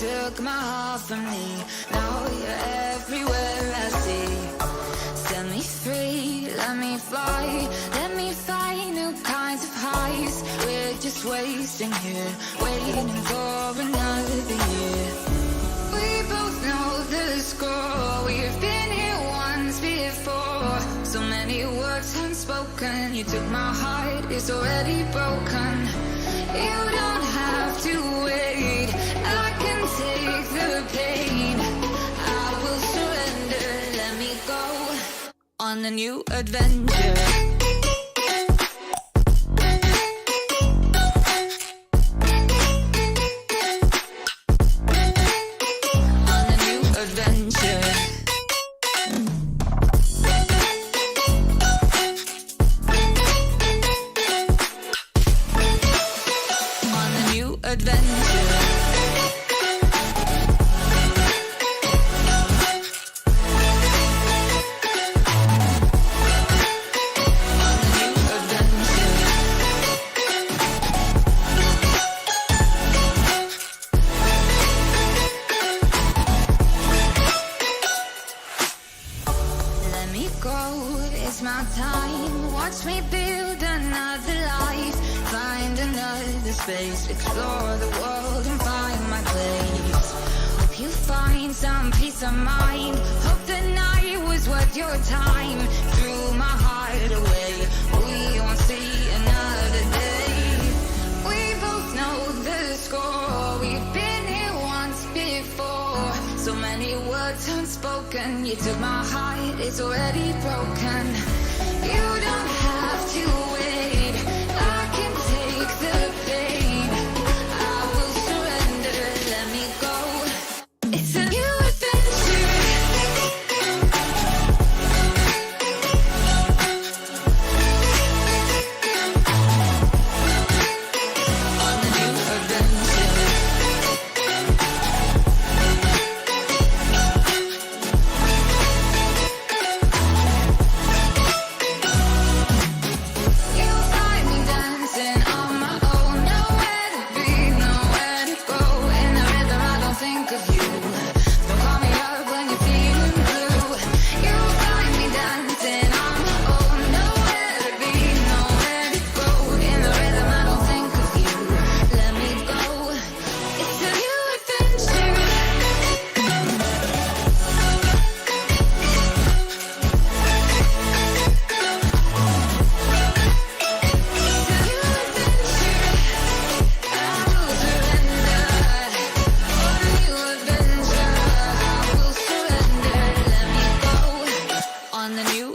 took my heart from me. Now you're everywhere I see. Set me free, let me fly. Let me find new kinds of highs. We're just wasting here, waiting for another year. We both know the score. We've been here once before. So many words unspoken. You took my heart, it's already broken. You don't have to wait, I can take the pain. I will surrender, let me go on a new adventure. Explore the world and find my place. Hope you find some peace of mind. Hope the night was worth your time. Threw my heart away, we won't see another day. We both know the score. We've been here once before. So many words unspoken. You took my heart, it's already broken. You don't have to wait, I can take the pain.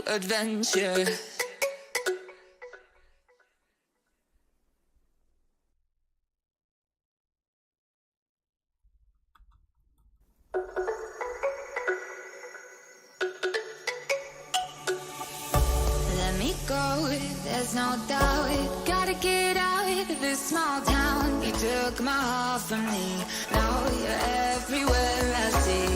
Adventure. Let me go, there's no doubt. Gotta get out of this small town. You took my heart from me. Now you're everywhere I see.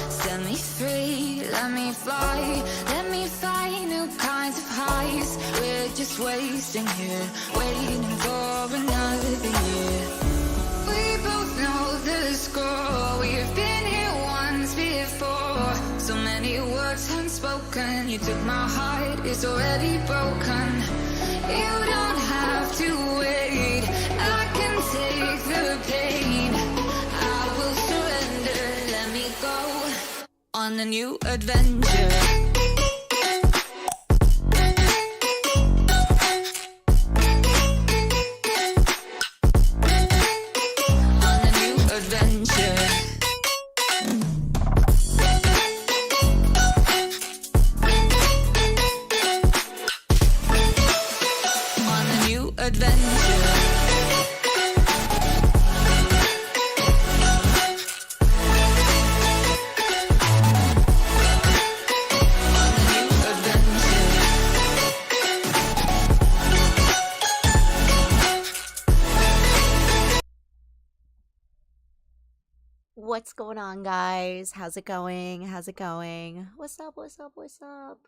Set me free, let me fly. Let me find new kinds of highs. We're just wasting here, waiting for another year. We both know the score. We've been here once before. So many words unspoken. You took my heart, it's already broken. You don't have to wait, I can take the pain. I will surrender, let me go on a new adventure. What's going on, guys? How's it going? How's it going? What's up? What's up? What's up?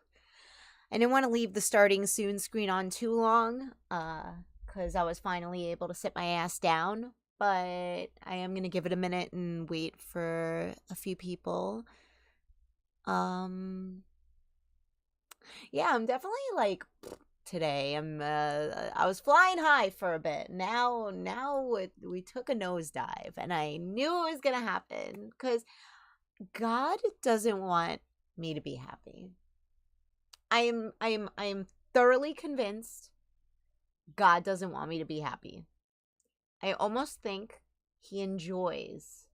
I didn't want to leave the starting soon screen on too long, because I was finally able to sit my ass down but I am going to give it a minute and wait for a few people. Yeah, I'm definitely like today. I was flying high for a bit. We took a nosedive, and I knew it was going to happen cuz God doesn't want me to be happy. I am thoroughly convinced God doesn't want me to be happy. I almost think he enjoys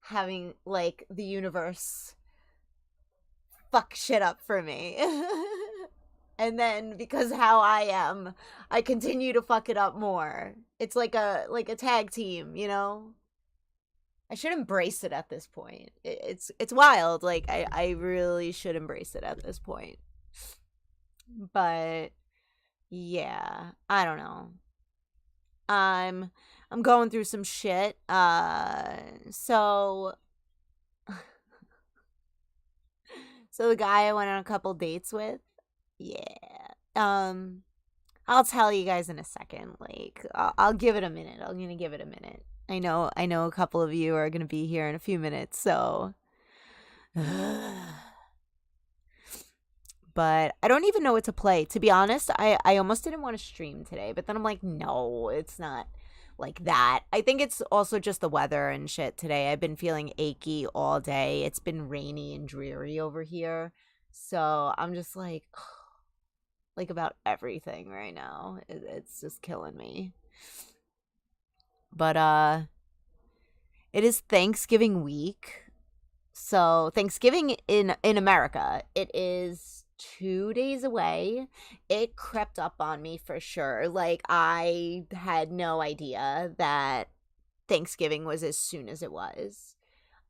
having like the universe fuck shit up for me. And then because how I am, I continue to fuck it up more. It's like a tag team, you know? I should embrace it at this point. It's wild. Like I really should embrace it at this point. But yeah, I don't know. I'm going through some shit. So so the guy I went on a couple dates with, yeah. I'll tell you guys in a second. Like I'll give it a minute. I'm gonna give it a minute. I know a couple of you are gonna be here in a few minutes, so but I don't even know what to play. To be honest, I almost didn't want to stream today, but then I'm like, no, it's not like that. I think it's also just the weather and shit today. I've been feeling achy all day. It's been rainy and dreary over here. So I'm just like about everything right now. It's just killing me. But it is Thanksgiving week. So Thanksgiving in America, it is 2 days away. It crept up on me for sure. Like I had no idea that Thanksgiving was as soon as it was.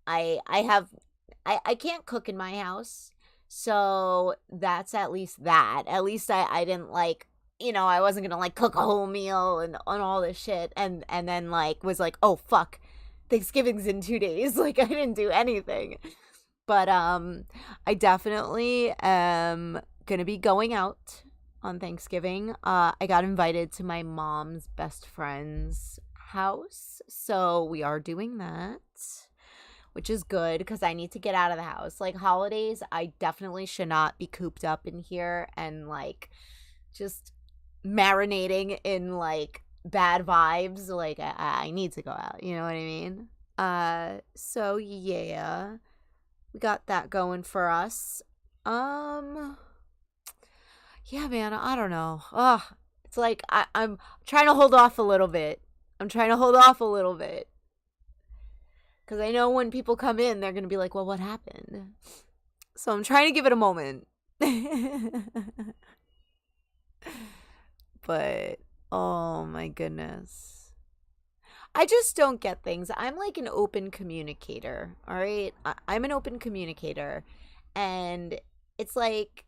I can't cook in my house. So that's at least that. At least I didn't like, I wasn't gonna like cook a whole meal and on all this shit and then like was like, oh fuck, Thanksgiving's in 2 days. Like I didn't do anything. But I definitely am gonna be going out on Thanksgiving. I got invited to my mom's best friend's house, so we are doing that, which is good because I need to get out of the house. Like holidays, I definitely should not be cooped up in here and like just marinating in like bad vibes. Like I need to go out, you know what I mean? So yeah, we got that going for us. Yeah, man, I don't know. It's like I'm trying to hold off a little bit. Because I know when people come in, they're going to be like, well, what happened? So I'm trying to give it a moment. But, oh my goodness. I just don't get things. I'm like an open communicator, all right? I'm an open communicator. And it's like,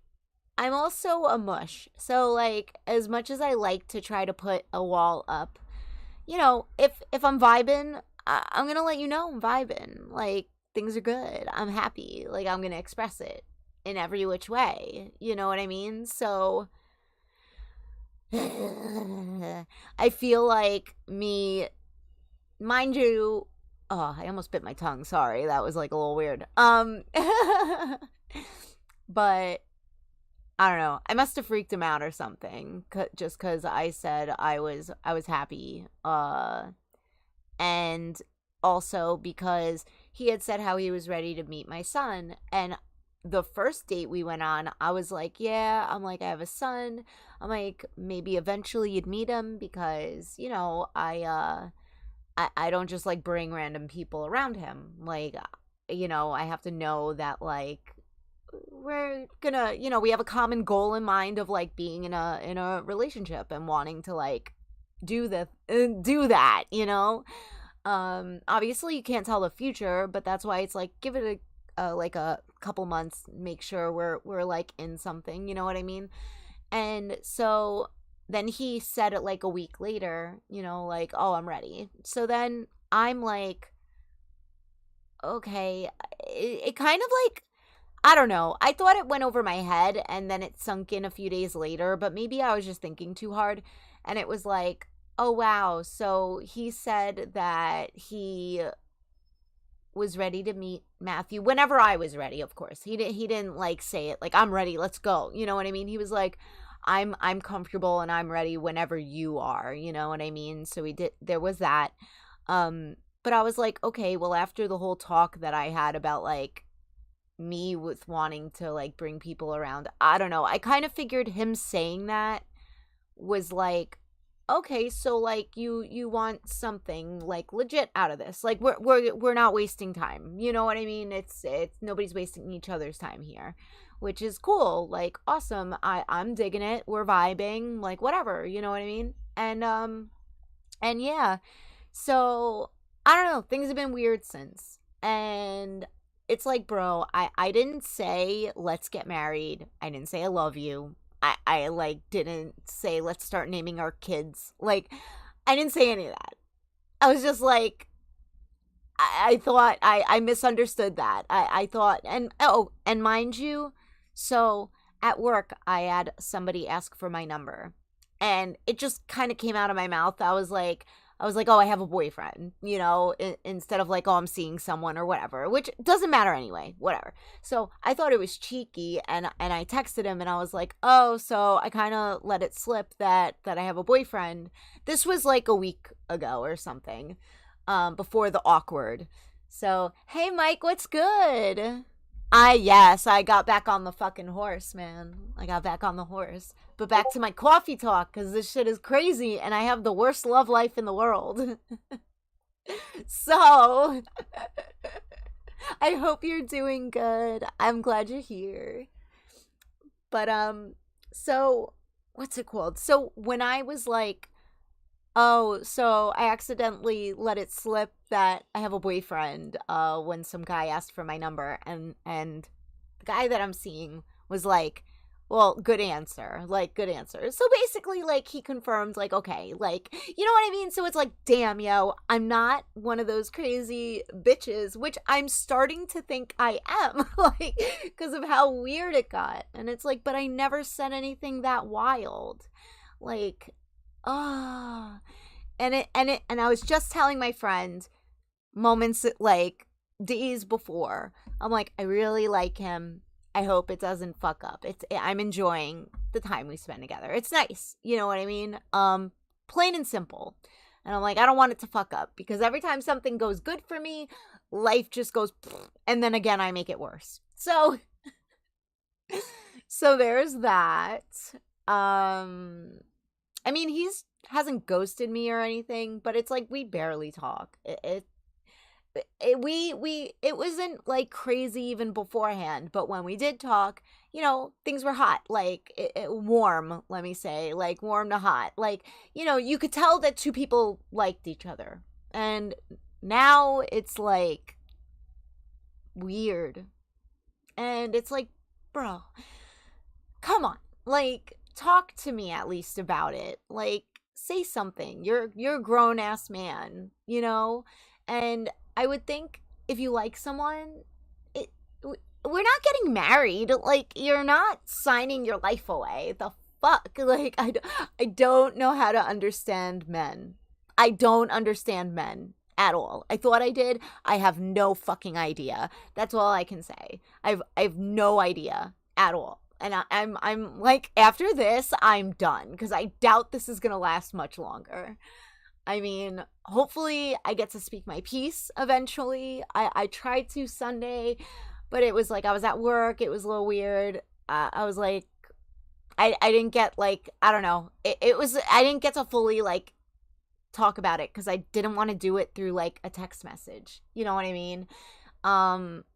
I'm also a mush. So, like, as much as I like to try to put a wall up, if I'm vibing, I'm going to let you know I'm vibing. Like, things are good. I'm happy. Like, I'm going to express it in every which way. You know what I mean? So, I feel like mind you, I almost bit my tongue. Sorry. That was like a little weird. But I don't know. I must have freaked him out or something just cuz I said I was happy. And also because he had said how he was ready to meet my son, and the first date we went on, I was like, yeah, I'm like, I have a son. I'm like, maybe eventually you'd meet him because, I don't just like bring random people around him. Like, I have to know that like we're gonna, we have a common goal in mind of like being in a relationship and wanting to like do that. Obviously you can't tell the future, but that's why it's like give it like a couple months, make sure we're like in something, you know what I mean? And so then he said it like a week later, like, oh, I'm ready. So then I'm like, okay, it kind of like, I don't know. I thought it went over my head and then it sunk in a few days later, but maybe I was just thinking too hard. And it was like, oh wow, so he said that he was ready to meet Matthew whenever I was ready, of course. He didn't like say it like I'm ready, let's go. You know what I mean? He was like I'm comfortable and I'm ready whenever you are, you know what I mean? So there was that. But I was like, okay, well after the whole talk that I had about like me with wanting to like bring people around, I don't know. I kind of figured him saying that was like, okay, so like you want something like legit out of this. Like we're not wasting time. You know what I mean? It's nobody's wasting each other's time here, which is cool. Like awesome. I'm digging it. We're vibing. Like whatever. You know what I mean? And yeah. So I don't know. Things have been weird since. And it's like, bro, I didn't say let's get married. I didn't say I love you. I like didn't say let's start naming our kids. Like I didn't say any of that. I was just like I thought I misunderstood that. I thought and mind you, so at work I had somebody ask for my number and it just kind of came out of my mouth. I was like, oh, I have a boyfriend, you know, instead of like, oh, I'm seeing someone or whatever, which doesn't matter anyway, whatever. So I thought it was cheeky and I texted him and I was like, oh, so I kind of let it slip that I have a boyfriend. This was like a week ago or something, before the awkward. So, hey, Mike, what's good? Yes, I got back on the fucking horse, man. I got back on the horse. But back to my coffee talk, because this shit is crazy, and I have the worst love life in the world. So, I hope you're doing good. I'm glad you're here. But, so, what's it called? So, when I was like, oh, so I accidentally let it slip that I have a boyfriend when some guy asked for my number and the guy that I'm seeing was like, well, good answer. Like, good answer. So basically, like, he confirmed, like, okay, like, you know what I mean? So it's like, damn, yo, I'm not one of those crazy bitches, which I'm starting to think I am, like, because of how weird it got. And it's like, but I never said anything that wild. Like, ah. And I was just telling my friend moments like days before. I'm like, I really like him. I hope it doesn't fuck up. I'm enjoying the time we spend together. It's nice. You know what I mean? Plain and simple. And I'm like, I don't want it to fuck up because every time something goes good for me, life just goes and then again I make it worse. So there's that. I mean, he's hasn't ghosted me or anything, but it's like we barely talk. It wasn't like crazy even beforehand, but when we did talk, you know, things were hot, like warm, let me say, like warm to hot, like, you know, you could tell that two people liked each other. And now it's like weird, and it's like, bro, come on, like talk to me at least about it, like say something. You're a grown ass man, you know? And I would think if you like someone, we're not getting married. Like, you're not signing your life away. The fuck? Like, I don't know how to understand men. I don't understand men at all. I thought I did. I have no fucking idea. That's all I can say. I've no idea at all. And I'm like, after this, I'm done because I doubt this is gonna last much longer. I mean, hopefully I get to speak my piece eventually. I tried to Sunday, but it was like I was at work. It was a little weird. I was like, I didn't get like, I don't know. I didn't get to fully like talk about it because I didn't want to do it through like a text message. You know what I mean?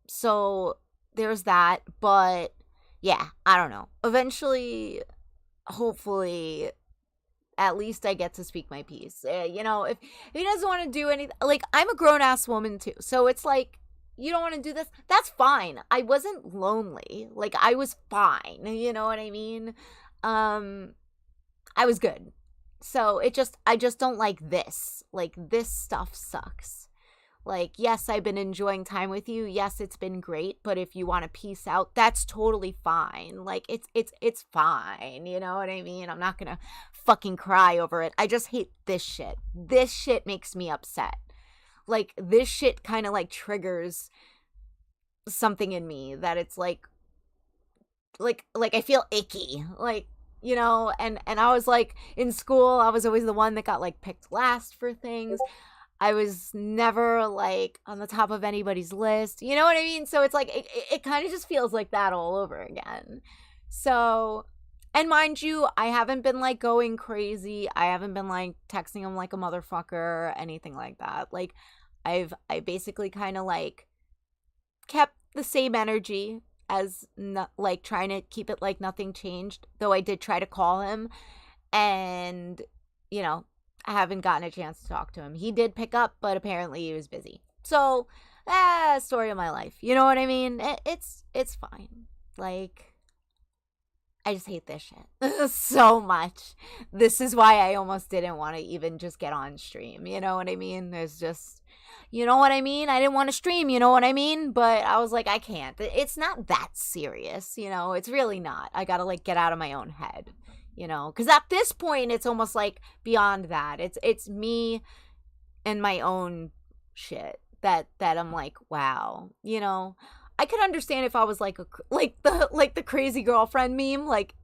So there's that, but yeah, I don't know. Eventually, hopefully, at least I get to speak my piece. You know, if he doesn't want to do anything, like, I'm a grown-ass woman, too. So it's like, you don't want to do this? That's fine. I wasn't lonely. Like, I was fine. You know what I mean? I was good. So I just don't like this. Like, this stuff sucks. Like, yes, I've been enjoying time with you. Yes, it's been great, but if you want to peace out, that's totally fine. Like, it's fine. You know what I mean? I'm not gonna fucking cry over it. I just hate this shit. This shit makes me upset. Like, this shit kind of like triggers something in me that it's like I feel icky. Like, you know, and I was like, in school, I was always the one that got like picked last for things. I was never like on the top of anybody's list. You know what I mean? So it's like it kind of just feels like that all over again. So, and mind you, I haven't been like going crazy. I haven't been like texting him like a motherfucker or anything like that. Like I basically kind of like kept the same energy as like trying to keep it like nothing changed, though I did try to call him, and you know, I haven't gotten a chance to talk to him. He did pick up, but apparently he was busy. So, story of my life. You know what I mean? It's fine. Like, I just hate this shit so much. This is why I almost didn't want to even just get on stream. You know what I mean? There's just, you know what I mean? I didn't want to stream, you know what I mean? But I was like, I can't. It's not that serious, you know? It's really not. I gotta like get out of my own head, you know? Because at this point, it's almost like beyond that. It's me and my own shit that I'm like, wow, you know? I could understand if I was like the crazy girlfriend meme, like,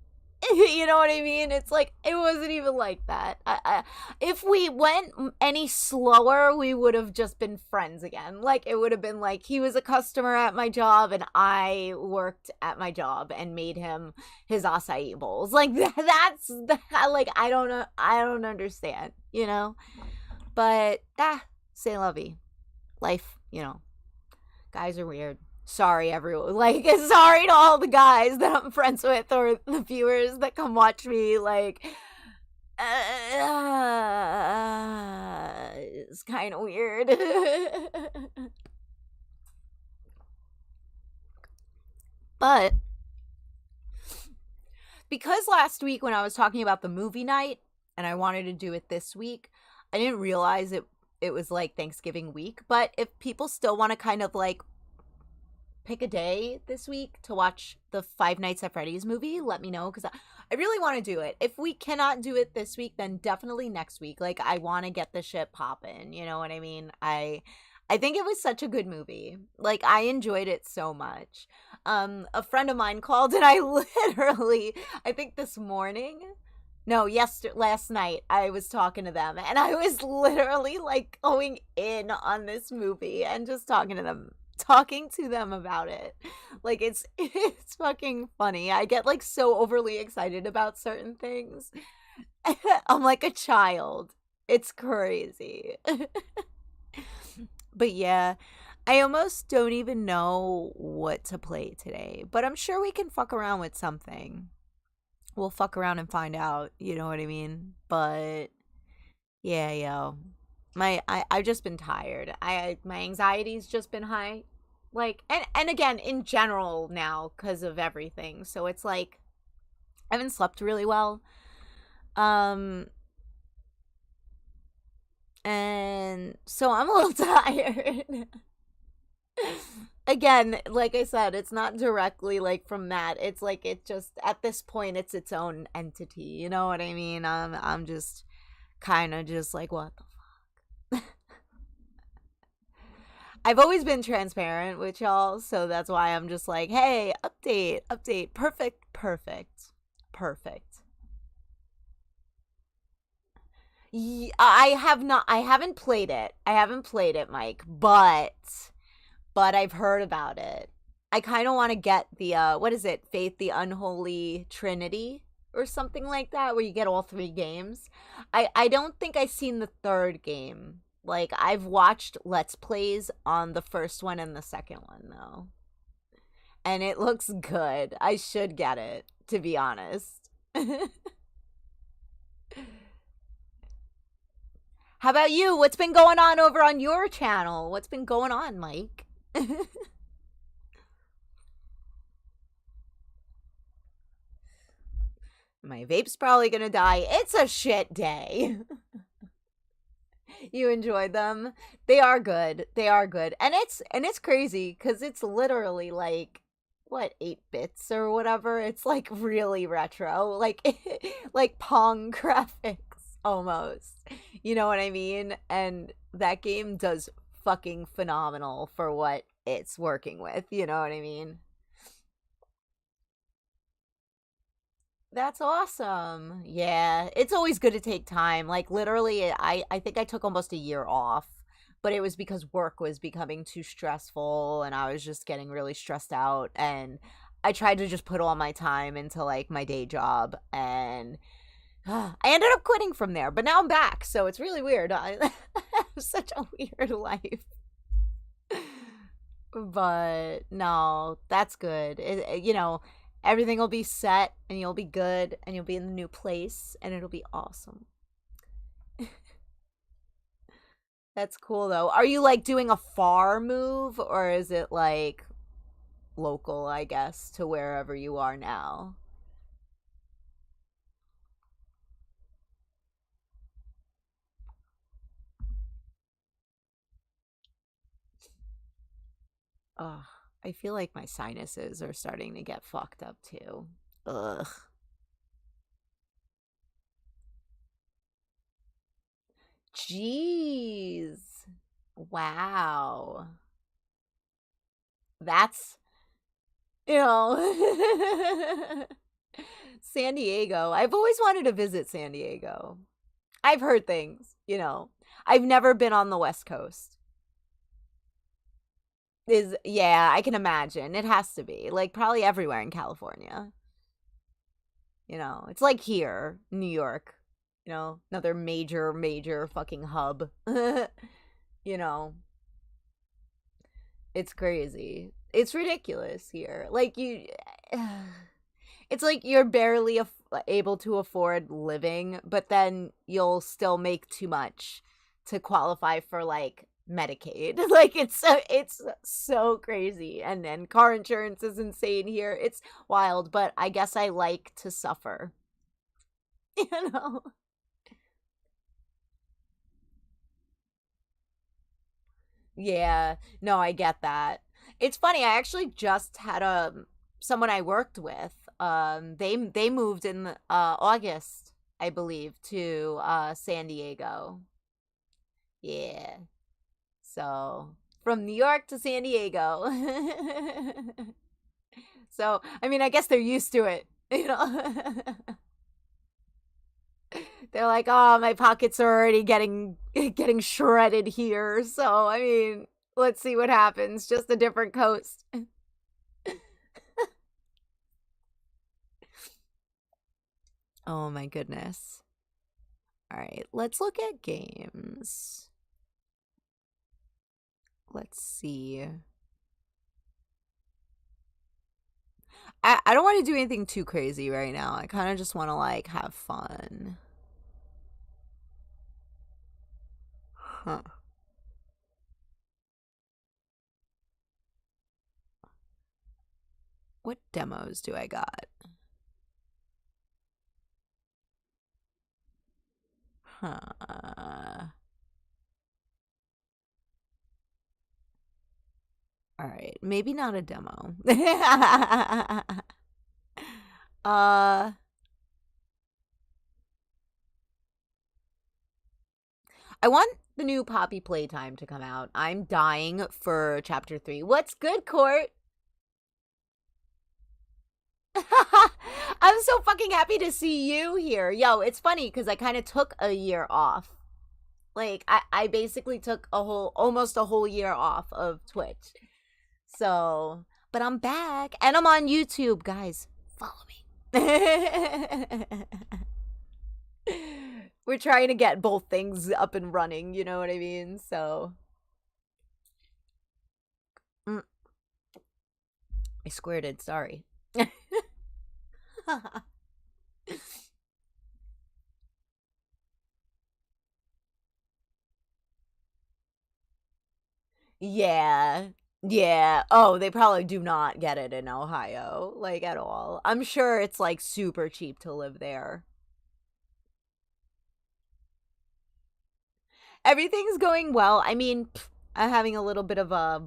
you know what I mean? It's like, it wasn't even like that. If we went any slower, we would have just been friends again. Like, it would have been like, he was a customer at my job and I worked at my job and made him his acai bowls. Like, that's like, I don't know. I don't understand, you know? But, c'est la vie. Life, you know. Guys are weird. Sorry, everyone. Like, sorry to all the guys that I'm friends with or the viewers that come watch me. Like, it's kind of weird. But because last week when I was talking about the movie night and I wanted to do it this week, I didn't realize it was like Thanksgiving week. But if people still want to kind of like pick a day this week to watch the Five Nights at Freddy's movie, let me know, because I really want to do it. If we cannot do it this week, then definitely next week. Like, I want to get the shit popping, you know what I mean? I think it was such a good movie. Like, I enjoyed it so much. A friend of mine called and I literally, I think this morning, no, last night, I was talking to them and I was literally like going in on this movie and just talking to them about it. Like, it's fucking funny. I get like so overly excited about certain things. I'm like a child. It's crazy. But yeah, I almost don't even know what to play today, but I'm sure we can fuck around with something. We'll fuck around and find out, you know what I mean? But yeah, yo. I've just been tired. My anxiety's just been high. Like, and again, in general now, because of everything. So it's like, I haven't slept really well. And so I'm a little tired. Again, like I said, it's not directly like from that. It's like, it just, at this point, it's its own entity. You know what I mean? I'm just kind of just like, what the fuck? I've always been transparent with y'all, so that's why I'm just like, hey, update, perfect. I haven't played it, Mike, but I've heard about it. I kind of want to get the, what is it, Faith the Unholy Trinity or something like that, where you get all 3 games. I don't think I've seen the 3rd game. Like, I've watched Let's Plays on the first one and the second one, though. And it looks good. I should get it, to be honest. How about you? What's been going on over on your channel? What's been going on, Mike? My vape's probably gonna die. It's a shit day. You enjoyed them. They are good. They are good. And it's crazy cuz it's literally like what, 8 bits or whatever. It's like really retro. Like like Pong graphics almost. You know what I mean? And that game does fucking phenomenal for what it's working with, you know what I mean? That's awesome. Yeah, it's always good to take time. Like literally, I think I took almost a year off, but it was because work was becoming too stressful and I was just getting really stressed out and I tried to just put all my time into like my day job and I ended up quitting from there, but now I'm back, so it's really weird. I have such a weird life. But no, that's good. Everything will be set and you'll be good and you'll be in the new place and it'll be awesome. That's cool though. Are you like doing a far move or is it like local, I guess, to wherever you are now? Ugh, I feel like my sinuses are starting to get fucked up too. Ugh. Jeez. Wow. That's, you know, San Diego. I've always wanted to visit San Diego. I've heard things, you know. I've never been on the West Coast. Is Yeah, I can imagine. It has to be. Like probably everywhere in California. You know, it's like here, New York. You know, another major fucking hub. You know, it's crazy. It's ridiculous here. Like you it's like you're barely able to afford living, but then you'll still make too much to qualify for like Medicaid. Like it's so crazy. And then car insurance is insane here. It's wild, but I guess I like to suffer. You know. Yeah. No, I get that. It's funny. I actually just had someone I worked with. They moved in August, I believe, to San Diego. Yeah. So from New York to San Diego. So I mean, I guess they're used to it. You know, they're like, oh, my pockets are already getting shredded here. So I mean, let's see what happens. Just a different coast. Oh my goodness. All right, let's look at games. Let's see. I don't want to do anything too crazy right now. I kind of just want to like have fun. Huh. What demos do I got? Huh. All right, maybe not a demo. uh I want the new Poppy Playtime to come out. I'm dying for chapter 3. What's good, Court? I'm so fucking happy to see you here. Yo, it's funny because I kind of took a year off. Like, I basically took almost a whole year off of Twitch. So, but I'm back and I'm on YouTube, guys. Follow me. We're trying to get both things up and running, you know what I mean? So, mm, I squirted, sorry. Yeah. Yeah. Oh, they probably do not get it in Ohio, like at all. I'm sure it's like super cheap to live there. Everything's going well. I mean, I'm having a little bit of a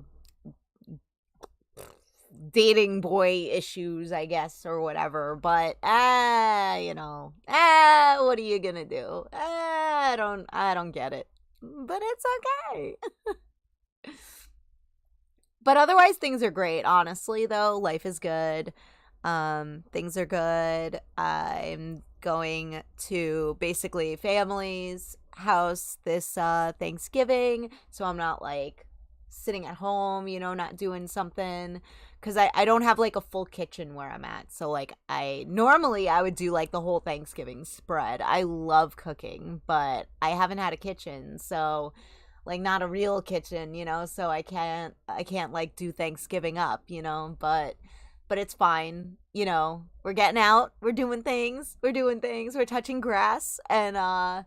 dating boy issues, I guess, or whatever. But you know, what are you gonna do? I don't get it. But it's okay. But otherwise, things are great. Honestly, though, life is good. Things are good. I'm going to basically family's house this Thanksgiving, so I'm not like sitting at home, you know, not doing something, because I don't have like a full kitchen where I'm at. So like I would do like the whole Thanksgiving spread. I love cooking, but I haven't had a kitchen, so like not a real kitchen, you know, so I can't like do Thanksgiving up, you know, but it's fine, you know. We're getting out, we're doing things, we're touching grass and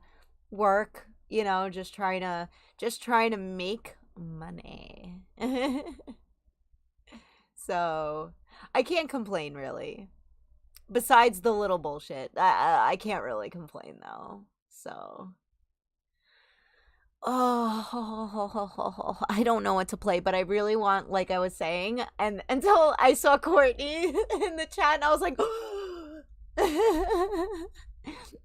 work, you know, just trying to make money. So, I can't complain really. Besides the little bullshit. I can't really complain though. So, oh, I don't know what to play, but I really want, like I was saying, and until I saw Courtney in the chat, and I was like,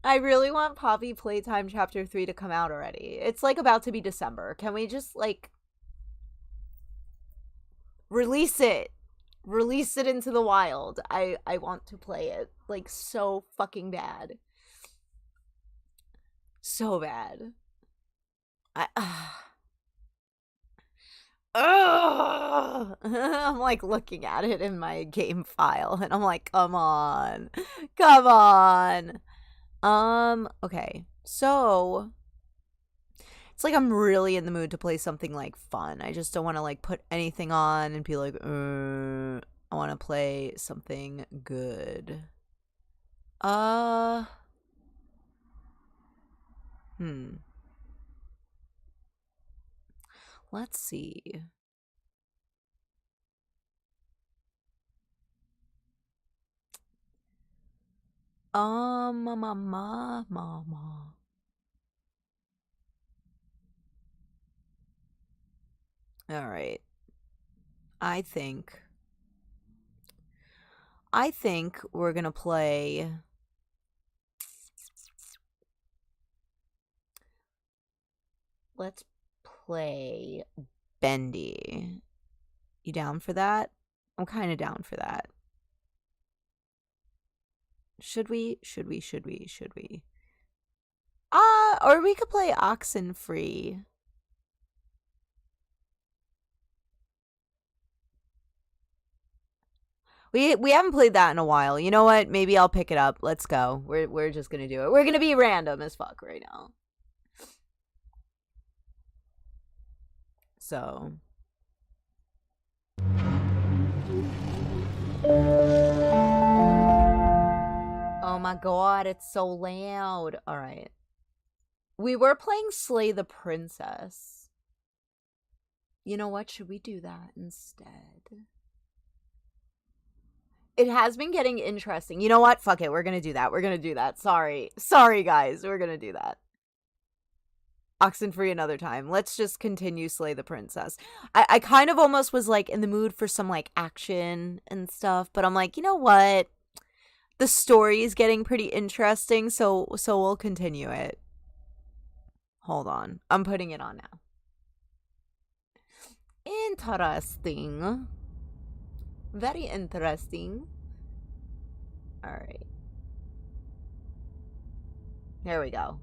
I really want Poppy Playtime Chapter 3 to come out already. It's like about to be December. Can we just like release it? Release it into the wild. I want to play it like so fucking bad. So bad. I'm like looking at it in my game file and I'm like, come on. Okay. So it's like I'm really in the mood to play something like fun. I just don't want to like put anything on and be like, I want to play something good. Let's see. Mama. All right. I think we're going to play Let's play Bendy. You down for that? I'm kind of down for that. Should we? Or we could play Oxenfree. We haven't played that in a while. You know what? Maybe I'll pick it up. Let's go. We're just gonna do it. We're gonna be random as fuck right now. So. Oh my god, it's so loud. Alright. We were playing Slay the Princess. You know what? Should we do that instead? It has been getting interesting. You know what? Fuck it. We're gonna do that. Sorry, guys. We're gonna do that. Oxenfree another time. Let's just continue Slay the Princess. I kind of almost was like in the mood for some like action and stuff, but I'm like, you know what? The story is getting pretty interesting, so we'll continue it. Hold on. I'm putting it on now. Interesting. Very interesting. Alright. There we go.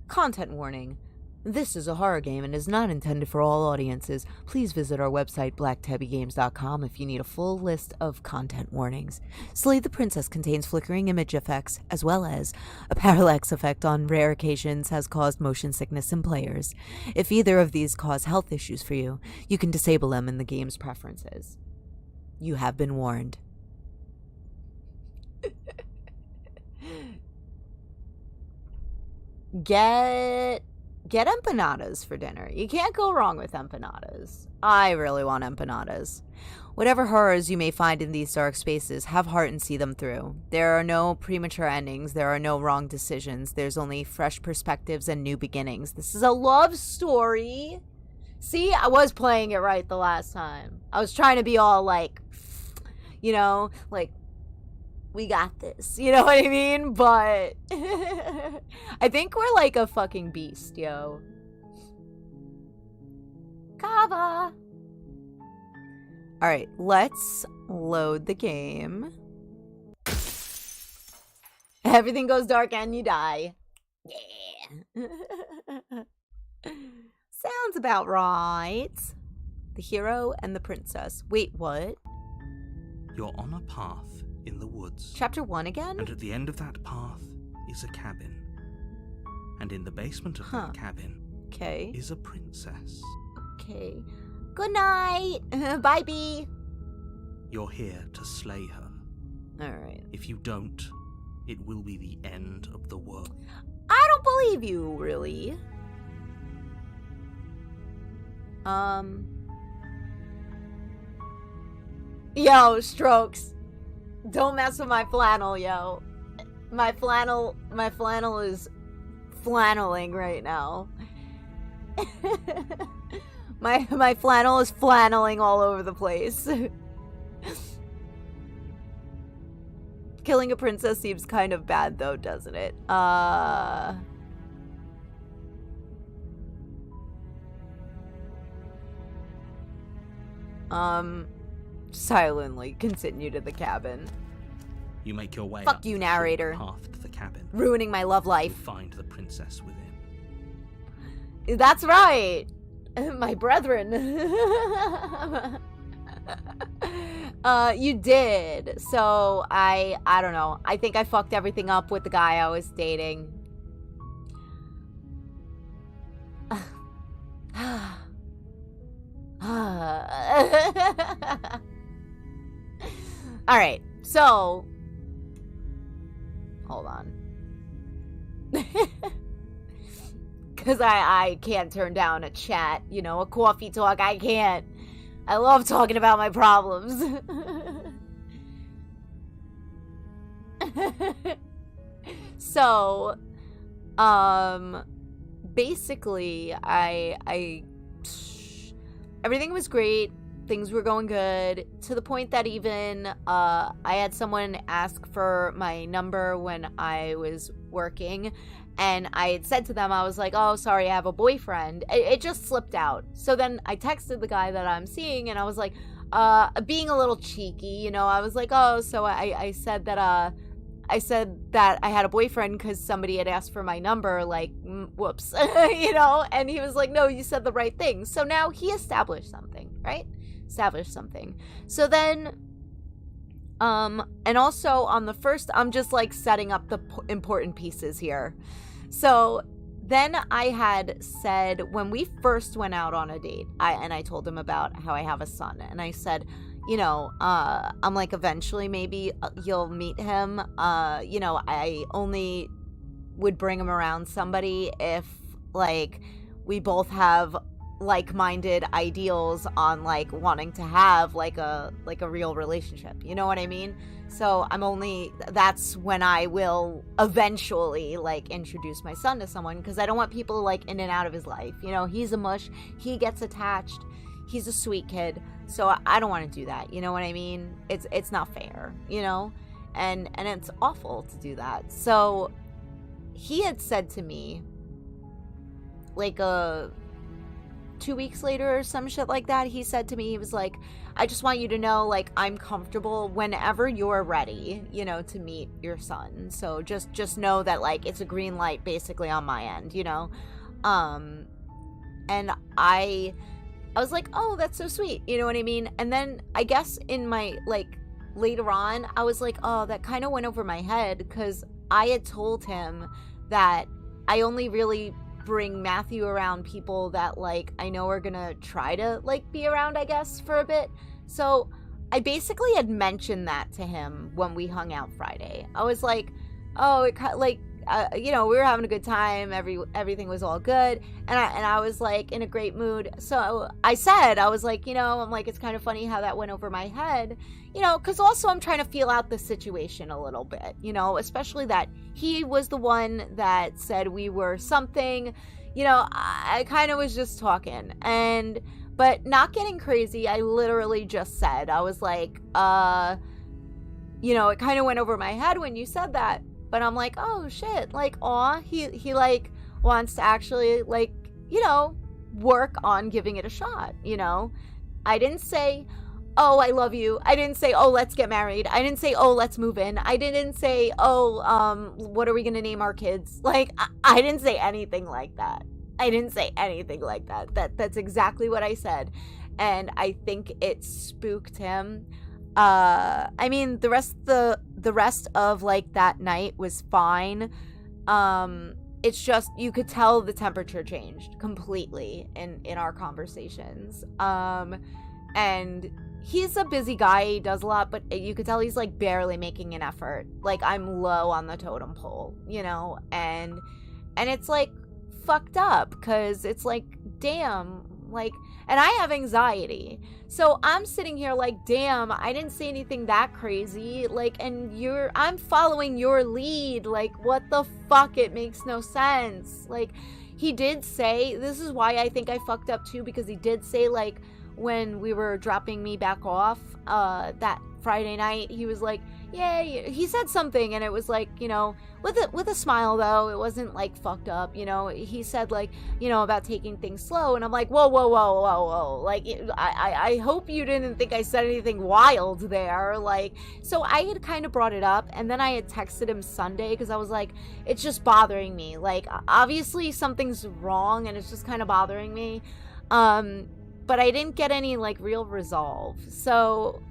Content warning. This is a horror game and is not intended for all audiences. Please visit our website, blacktabbygames.com, if you need a full list of content warnings. Slay the Princess contains flickering image effects, as well as a parallax effect on rare occasions has caused motion sickness in players. If either of these cause health issues for you, you can disable them in the game's preferences. You have been warned. Get get empanadas for dinner. You can't go wrong with empanadas. I really want empanadas. Whatever horrors you may find in these dark spaces, have heart and see them through. There are no premature endings. There are no wrong decisions. There's only fresh perspectives and new beginnings. This is a love story. See, I was playing it right the last time. I was trying to be all like, you know, like, we got this. You know what I mean? But I think we're like a fucking beast, yo. Kava. All right, let's load the game. Everything goes dark and you die. Yeah. Sounds about right. The hero and the princess. Wait, what? You're on a path in the woods. Chapter 1 again? And at the end of that path is a cabin. And in the basement of that cabin is a princess. Okay. Good night. Bye, Bee. You're here to slay her. Alright. If you don't, it will be the end of the world. I don't believe you, really. Yo, Strokes. Don't mess with my flannel, yo. My flannel is flanneling right now. My flannel is flanneling all over the place. Killing a princess seems kind of bad though, doesn't it? Silently continue to the cabin. You make your way Fuck up you, the narrator. short path to the cabin. Ruining my love You'll life. find the princess within. That's right. My brethren. You did. So I don't know. I think I fucked everything up with the guy I was dating. All right. So hold on. Because I can't turn down a chat, you know, a coffee talk. I can't. I love talking about my problems. So, basically, everything was great. Things were going good, to the point that even I had someone ask for my number when I was working, and I had said to them, I was like, oh, sorry, I have a boyfriend. It just slipped out. So then I texted the guy that I'm seeing, and I was like, being a little cheeky, you know, I was like, oh, so I said that I had a boyfriend because somebody had asked for my number, like, whoops, you know, and he was like, no, you said the right thing. So now he established something, right? Established something. So then, and also on the first, I'm just like setting up the important pieces here. So then I had said, when we first went out on a date, I told him about how I have a son, and I said, you know, I'm like, eventually maybe you'll meet him. You know, I only would bring him around somebody if like we both have like-minded ideals on like wanting to have like a real relationship. You know what I mean? So that's when I will eventually like introduce my son to someone, because I don't want people like in and out of his life. You know, he's a mush. He gets attached. He's a sweet kid. So I don't want to do that. You know what I mean? It's not fair, you know? And it's awful to do that. So he had said to me like 2 weeks later or some shit like that, he said to me, he was like, I just want you to know, like, I'm comfortable whenever you're ready, you know, to meet your son. So just know that, like, it's a green light basically on my end, you know? And I was like, oh, that's so sweet, you know what I mean? And then I guess in my, like, later on, I was like, oh, that kind of went over my head, because I had told him that I only really bring Matthew around people that like I know are gonna try to like be around, I guess, for a bit. So I basically had mentioned that to him when we hung out Friday. I was like, oh, like we were having a good time. Everything was all good. And I was like in a great mood. So I was like, I'm like, it's kind of funny how that went over my head, because also I'm trying to feel out the situation a little bit, especially that he was the one that said we were something, I kind of was just talking but not getting crazy. I literally just said, I was like, it kind of went over my head when you said that, but I'm like, oh shit, like, aw, he like wants to actually like, work on giving it a shot, I didn't say, oh, I love you. I didn't say, oh, let's get married. I didn't say, oh, let's move in. I didn't say, oh, what are we going to name our kids? Like, I didn't say anything like that. That's exactly what I said. And I think it spooked him. I mean, the rest of like that night was fine. It's just, you could tell the temperature changed completely in our conversations. And he's a busy guy, he does a lot, but you could tell he's like barely making an effort. Like, I'm low on the totem pole, and it's like fucked up, because it's like, damn, like, and I have anxiety, so I'm sitting here like, damn, I didn't say anything that crazy, like, and I'm following your lead, like, what the fuck, it makes no sense. Like, he did say, this is why I think I fucked up too, because he did say, like, when we were dropping me back off that Friday night, he was like, yeah, he said something, and it was like, with a smile though, it wasn't like fucked up, he said like, about taking things slow, and I'm like, whoa, like, I hope you didn't think I said anything wild there, like, so I had kind of brought it up, and then I had texted him Sunday, because I was like, it's just bothering me, like, obviously something's wrong, and it's just kind of bothering me, but I didn't get any like real resolve, so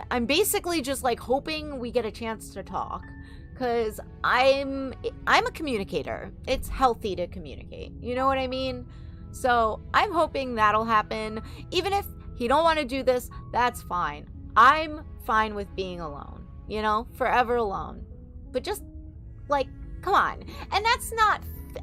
I'm basically just like hoping we get a chance to talk, because I'm a communicator. It's healthy to communicate, you know what I mean? So I'm hoping that'll happen. Even if he don't want to do this, that's fine. I'm fine with being alone, forever alone. But just like, come on. And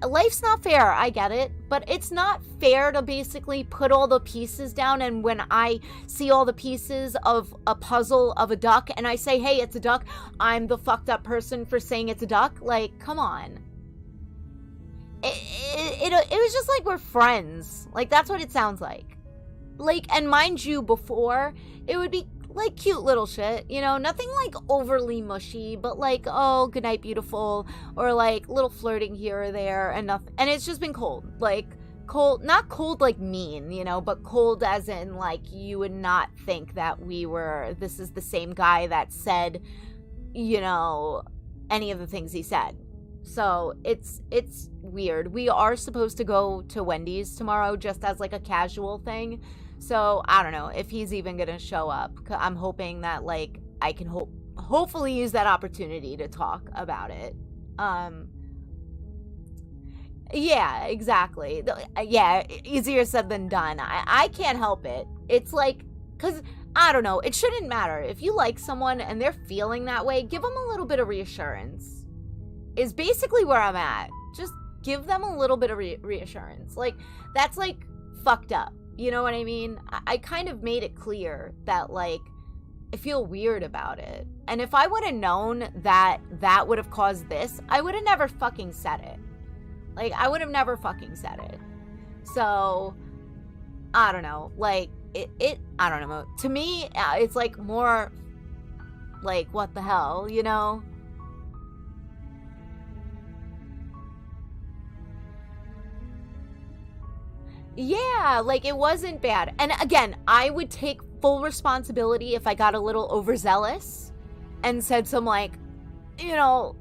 life's not fair, I get it, but it's not fair to basically put all the pieces down, and when I see all the pieces of a puzzle of a duck and I say, hey, it's a duck, I'm the fucked up person for saying it's a duck. Like, come on. It was just like we're friends. Like, that's what it sounds like. Like, and mind you, before, it would be like cute little shit, nothing like overly mushy, but like, oh, good night, beautiful, or like little flirting here or there, and nothing. And it's just been cold, like cold, not cold like mean, but cold as in like you would not think that this is the same guy that said, any of the things he said. So it's weird. We are supposed to go to Wendy's tomorrow just as like a casual thing. So I don't know if he's even going to show up. I'm hoping that like I can hopefully use that opportunity to talk about it. Yeah, exactly. Yeah, easier said than done. I can't help it. It's like, because I don't know, it shouldn't matter. If you like someone and they're feeling that way, give them a little bit of reassurance. Is basically where I'm at. Just give them a little bit of reassurance. Like, that's like fucked up. You know what I mean? I kind of made it clear that, like, I feel weird about it. And if I would have known that that would have caused this, I would have never fucking said it. Like, I would have never fucking said it. So, I don't know. Like, I don't know. To me, it's like more like, what the hell, Yeah, like, it wasn't bad. And again, I would take full responsibility if I got a little overzealous and said some, like,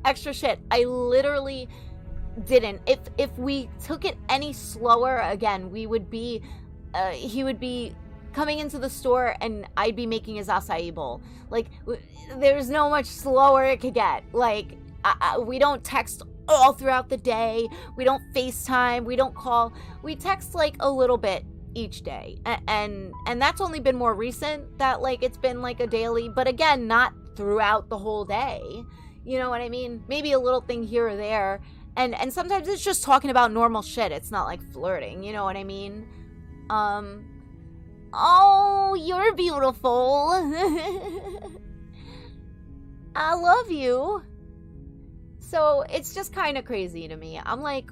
extra shit. I literally didn't. If we took it any slower, again, he would be coming into the store and I'd be making his acai bowl. Like, there's no much slower it could get. Like, we don't text all throughout the day. We don't FaceTime. We don't call. We text like a little bit each day. And that's only been more recent that like it's been like a daily, but again, not throughout the whole day. You know what I mean? Maybe a little thing here or there. And sometimes it's just talking about normal shit. It's not like flirting, you know what I mean? Oh, you're beautiful. I love you. So it's just kind of crazy to me. I'm like,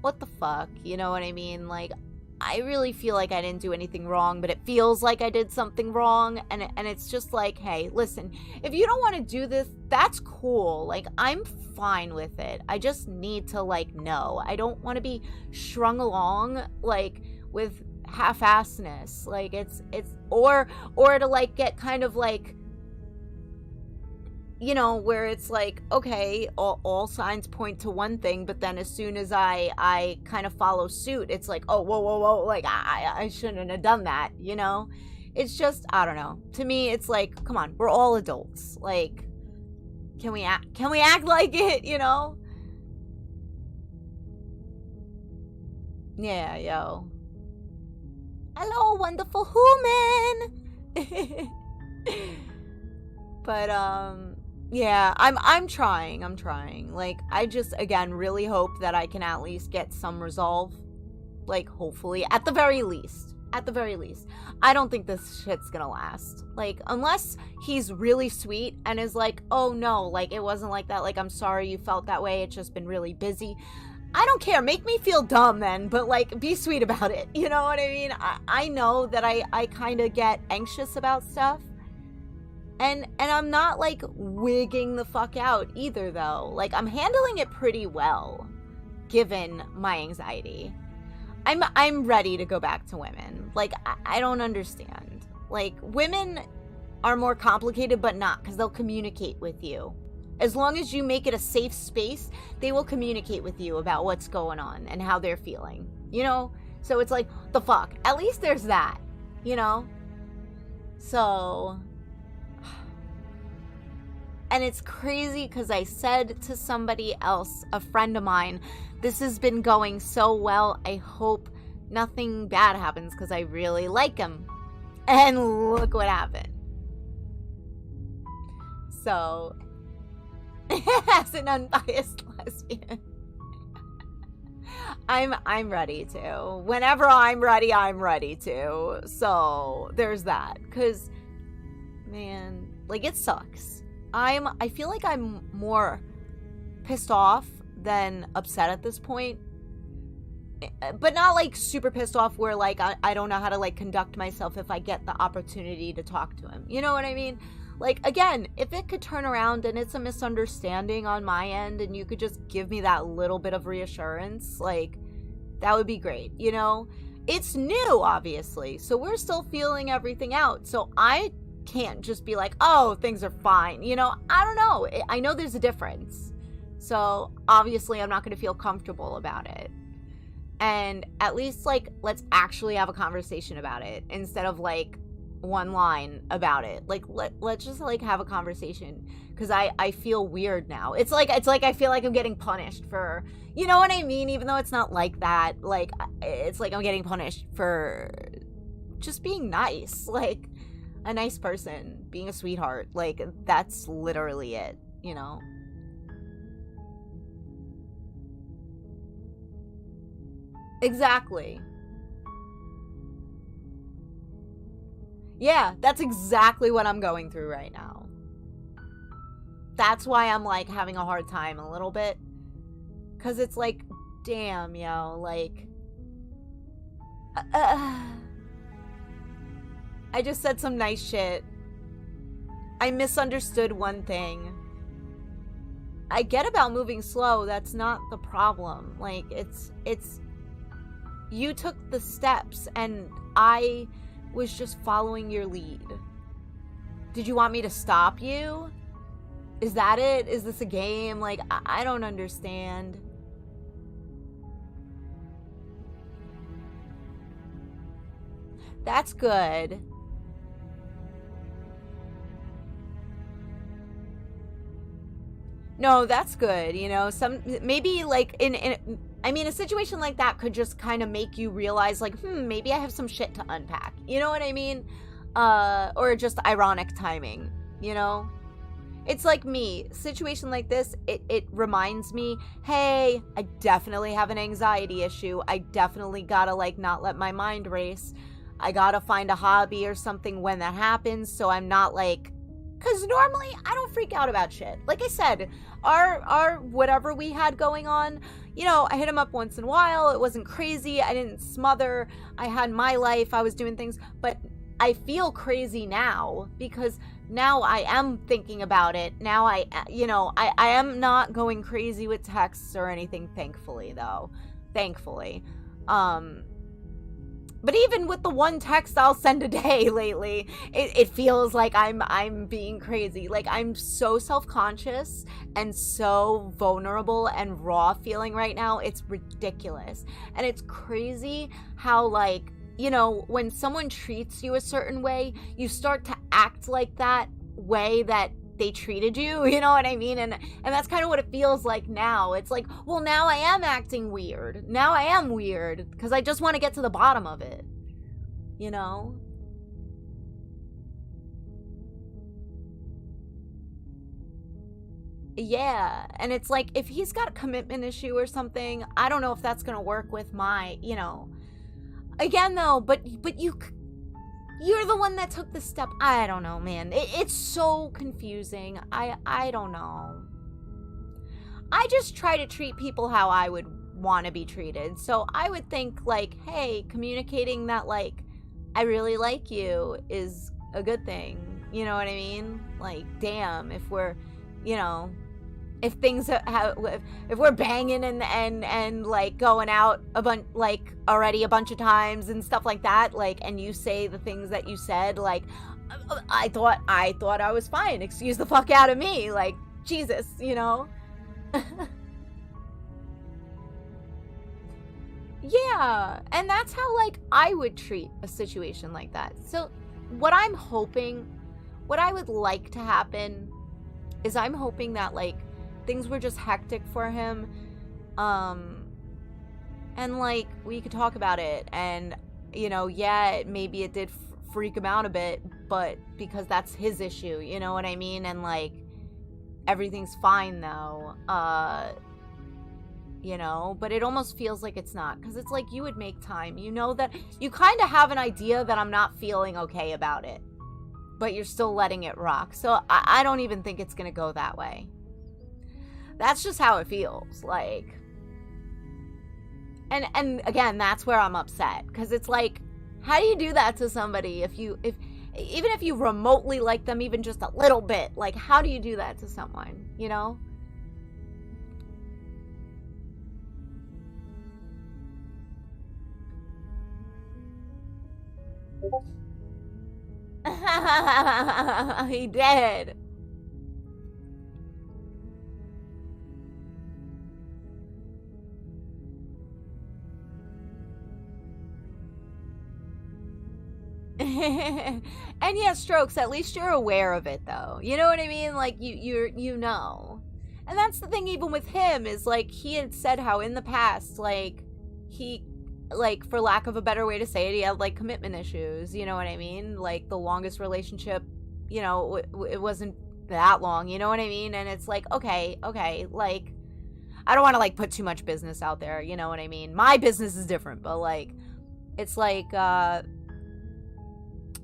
what the fuck? You know what I mean? Like, I really feel like I didn't do anything wrong, but it feels like I did something wrong. And it's just like, hey, listen, if you don't want to do this, that's cool. Like, I'm fine with it. I just need to, like, know. I don't want to be strung along, like, with half-assness. Like, it's or to, like, get kind of, like, you know, where it's like, okay, all signs point to one thing, but then as soon as I kind of follow suit, it's like, oh, whoa, like, I shouldn't have done that, you know? It's just, I don't know. To me, it's like, come on, we're all adults. Like, can we act like it, you know? Yeah, yo. Hello, wonderful human! But, yeah, I'm trying. Like, I just, again, really hope that I can at least get some resolve. Like, hopefully, at the very least. I don't think this shit's gonna last. Like, unless he's really sweet and is like, oh no, like, it wasn't like that. Like, I'm sorry you felt that way. It's just been really busy. I don't care. Make me feel dumb then, but, like, be sweet about it. You know what I mean? I know that I kind of get anxious about stuff. And I'm not, like, wigging the fuck out either, though. Like, I'm handling it pretty well, given my anxiety. I'm ready to go back to women. Like, I don't understand. Like, women are more complicated, but not, because they'll communicate with you. As long as you make it a safe space, they will communicate with you about what's going on and how they're feeling, you know? So it's like, the fuck? At least there's that, you know? So... And it's crazy because I said to somebody else, a friend of mine, this has been going so well, I hope nothing bad happens because I really like him. And look what happened. So, as an unbiased lesbian, I'm ready to. Whenever I'm ready to. So, there's that. Because, man, like, it sucks. I feel like I'm more pissed off than upset at this point. But not, like, super pissed off where, like, I don't know how to, like, conduct myself if I get the opportunity to talk to him. You know what I mean? Like, again, if it could turn around and it's a misunderstanding on my end and you could just give me that little bit of reassurance, like, that would be great, you know? It's new, obviously, so we're still feeling everything out. So I can't just be like, oh, things are fine, you know? I don't know. I know there's a difference. So obviously I'm not going to feel comfortable about it. And at least, like, let's actually have a conversation about it instead of, like, one line about it. Like, let's just, like, have a conversation, because I feel weird now. It's like I feel like I'm getting punished for, you know what I mean? Even though it's not like that. Like, it's like I'm getting punished for just being nice. Like, a nice person, being a sweetheart. Like, that's literally it, you know? Exactly. Yeah, that's exactly what I'm going through right now. That's why I'm, like, having a hard time a little bit. Because it's like, damn, yo, like... I just said some nice shit. I misunderstood one thing. I get about moving slow. That's not the problem. Like, it's... You took the steps, and I was just following your lead. Did you want me to stop you? Is that it? Is this a game? Like, I don't understand. That's good. No, that's good, you know, maybe, like, I mean, a situation like that could just kind of make you realize, like, maybe I have some shit to unpack, you know what I mean? Or just ironic timing, you know? It's like me, situation like this, it reminds me, hey, I definitely have an anxiety issue. I definitely gotta like not let my mind race. I gotta find a hobby or something when that happens, so I'm not like, because normally I don't freak out about shit. Like I said, our whatever we had going on, you know, I hit him up once in a while. It wasn't crazy. I didn't smother. I had my life. I was doing things, but I feel crazy now because now I am thinking about it. Now I am not going crazy with texts or anything, thankfully, though. Thankfully. But even with the one text I'll send a day lately, it feels like I'm being crazy. Like, I'm so self-conscious and so vulnerable and raw feeling right now. It's ridiculous. And it's crazy how, like, you know, when someone treats you a certain way, you start to act like that way that they treated you, you know what I mean? And that's kind of what it feels like now. It's like, well, now I am acting weird. Now I am weird because I just want to get to the bottom of it, you know? Yeah, and it's like, if he's got a commitment issue or something, I don't know if that's going to work with my, you know. Again, though, but you're the one that took the step. I don't know, man. It's so confusing. I don't know. I just try to treat people how I would want to be treated. So I would think, like, hey, communicating that, like, I really like you is a good thing. You know what I mean? Like, damn, if we're, you know, if things if we're banging and like going out a bunch, like already a bunch of times and stuff like that, like, and you say the things that you said, like, I thought I was fine, excuse the fuck out of me, like, Jesus, you know. Yeah, and that's how, like, I would treat a situation like that. So what I'm hoping, what I would like to happen is I'm hoping that, like, things were just hectic for him, and, like, we could talk about it, and, you know, yeah, maybe it did freak him out a bit, but because that's his issue, you know what I mean, and, like, everything's fine, though, you know, but it almost feels like it's not, because it's like, you would make time, you know, that you kind of have an idea that I'm not feeling okay about it, but you're still letting it rock, so I don't even think it's gonna go that way. That's just how it feels, like. And again, that's where I'm upset, because it's like, how do you do that to somebody even if you remotely like them even just a little bit? Like, how do you do that to someone, you know? He did. And yeah, Strokes, at least you're aware of it, though. You know what I mean? Like, you know. And that's the thing, even with him, is, like, he had said how in the past, like, he, like, for lack of a better way to say it, he had, like, commitment issues, you know what I mean? Like, the longest relationship, you know, it wasn't that long, you know what I mean? And it's like, okay, like, I don't want to, like, put too much business out there, you know what I mean? My business is different, but, like, it's like,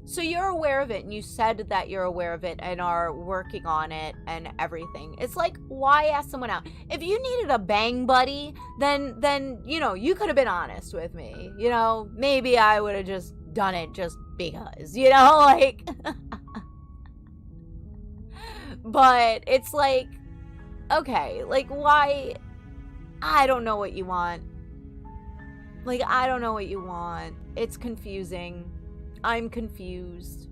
so you're aware of it, and you said that you're aware of it and are working on it and everything. It's like, why ask someone out? If you needed a bang buddy, then you know, you could have been honest with me. You know, maybe I would have just done it just because, you know, like. But it's like, okay, like, why? I don't know what you want. Like, I don't know what you want. It's confusing. I'm confused.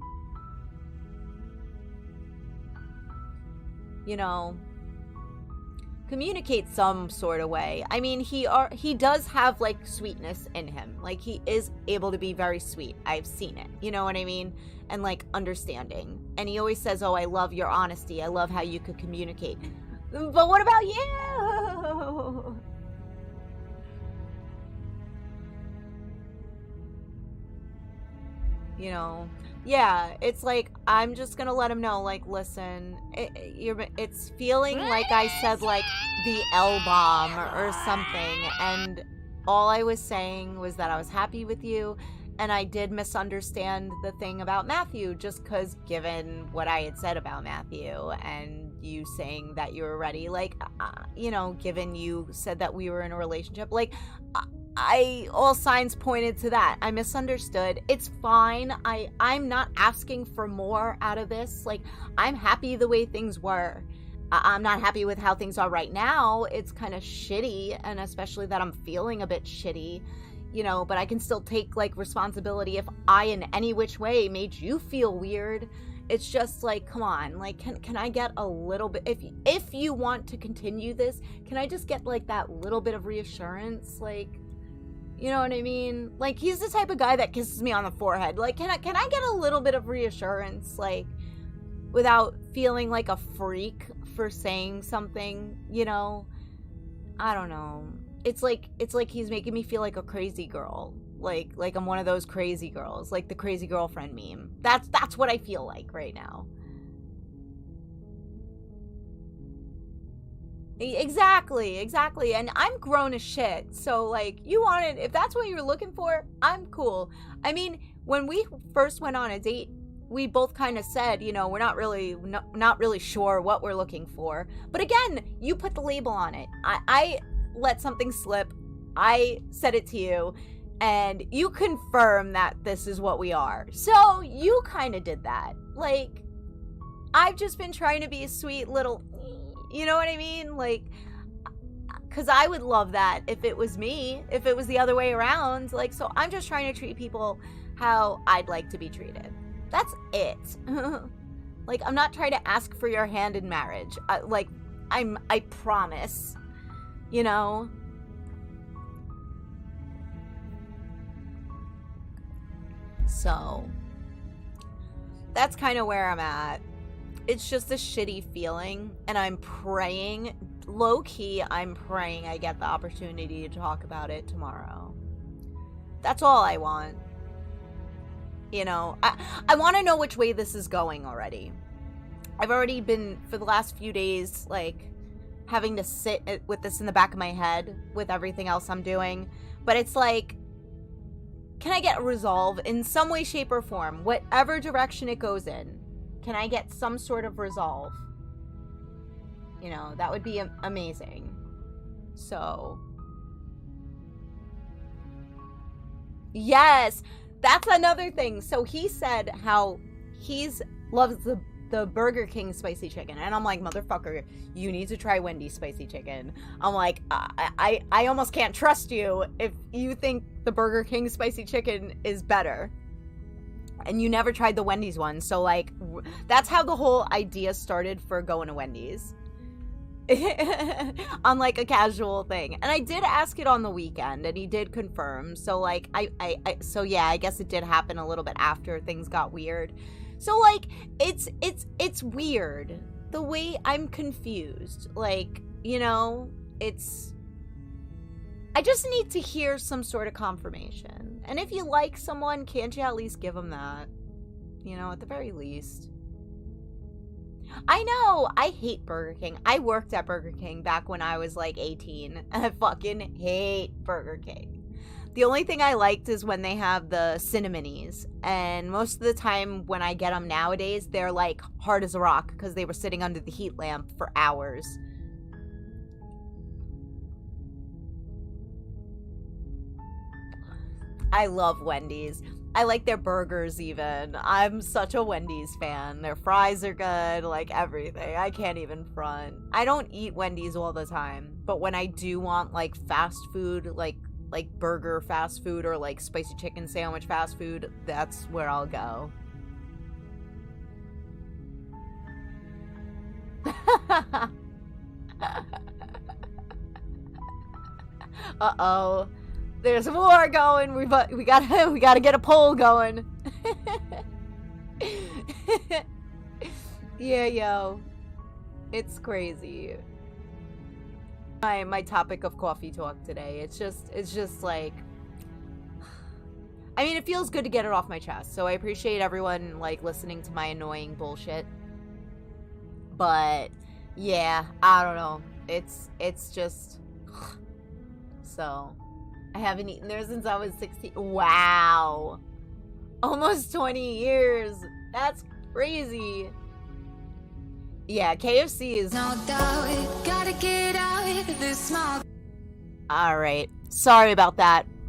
You know, communicate some sort of way. I mean, he does have, like, sweetness in him. Like, he is able to be very sweet. I've seen it. You know what I mean? And, like, understanding. And he always says, oh, I love your honesty. I love how you could communicate. But what about you? you know. Yeah, it's like, I'm just gonna let him know, like, listen, it's feeling like I said, like, the L-bomb or something, and all I was saying was that I was happy with you, and I did misunderstand the thing about Matthew, just because given what I had said about Matthew, and you saying that you were ready, like, you know, given you said that we were in a relationship, like, all signs pointed to that. I misunderstood. It's fine. I'm not asking for more out of this. Like, I'm happy the way things were. I'm not happy with how things are right now. It's kind of shitty, and especially that I'm feeling a bit shitty, you know, but I can still take, like, responsibility if I in any which way made you feel weird. It's just like, come on, like, can I get a little bit, if you want to continue this, can I just get, like, that little bit of reassurance? Like, you know what I mean? Like, he's the type of guy that kisses me on the forehead. Like, can I get a little bit of reassurance, like, without feeling like a freak for saying something, you know? I don't know. It's like he's making me feel like a crazy girl. Like I'm one of those crazy girls, like the crazy girlfriend meme. That's what I feel like right now. Exactly. And I'm grown as shit. So, like, if that's what you're looking for, I'm cool. I mean, when we first went on a date, we both kind of said, you know, we're not really sure what we're looking for. But again, you put the label on it. I let something slip. I said it to you, and you confirm that this is what we are. So you kind of did that. Like, I've just been trying to be a sweet little, you know what I mean? Like, because I would love that if it was me, if it was the other way around. Like, so I'm just trying to treat people how I'd like to be treated. That's it. Like, I'm not trying to ask for your hand in marriage. I promise, you know? So, that's kind of where I'm at. It's just a shitty feeling, and I'm praying, low-key, I'm praying I get the opportunity to talk about it tomorrow. That's all I want. You know, I want to know which way this is going already. I've already been, for the last few days, like, having to sit with this in the back of my head with everything else I'm doing. But it's like, can I get a resolve in some way, shape, or form? Whatever direction it goes in. Can I get some sort of resolve? You know, that would be amazing. So. Yes! That's another thing. So he said how loves the Burger King spicy chicken. And I'm like, motherfucker, you need to try Wendy's spicy chicken. I'm like, I almost can't trust you if you think the Burger King spicy chicken is better. And you never tried the Wendy's one. So, like, that's how the whole idea started for going to Wendy's. On, like, a casual thing. And I did ask it on the weekend, and he did confirm. So, like, so yeah, I guess it did happen a little bit after things got weird. So, like, it's weird. The way I'm confused. Like, you know, I just need to hear some sort of confirmation. And if you like someone, can't you at least give them that? You know, at the very least. I know, I hate Burger King. I worked at Burger King back when I was like 18. And I fucking hate Burger King. The only thing I liked is when they have the Cinnamonies. And most of the time when I get them nowadays, they're like hard as a rock because they were sitting under the heat lamp for hours. I love Wendy's. I like their burgers even. I'm such a Wendy's fan. Their fries are good, like everything. I can't even front. I don't eat Wendy's all the time, but when I do want like fast food, like burger fast food or like spicy chicken sandwich fast food, that's where I'll go. Uh-oh. There's a war going. We gotta get a poll going. Yeah, yo. It's crazy. My topic of coffee talk today. It's just like I mean, it feels good to get it off my chest. So I appreciate everyone, like, listening to my annoying bullshit. But, yeah, I don't know. It's just... So, I haven't eaten there since I was 16. Wow. Almost 20 years. That's crazy. Yeah, KFC is... No doubt, gotta get out of this small... Alright. Sorry about that.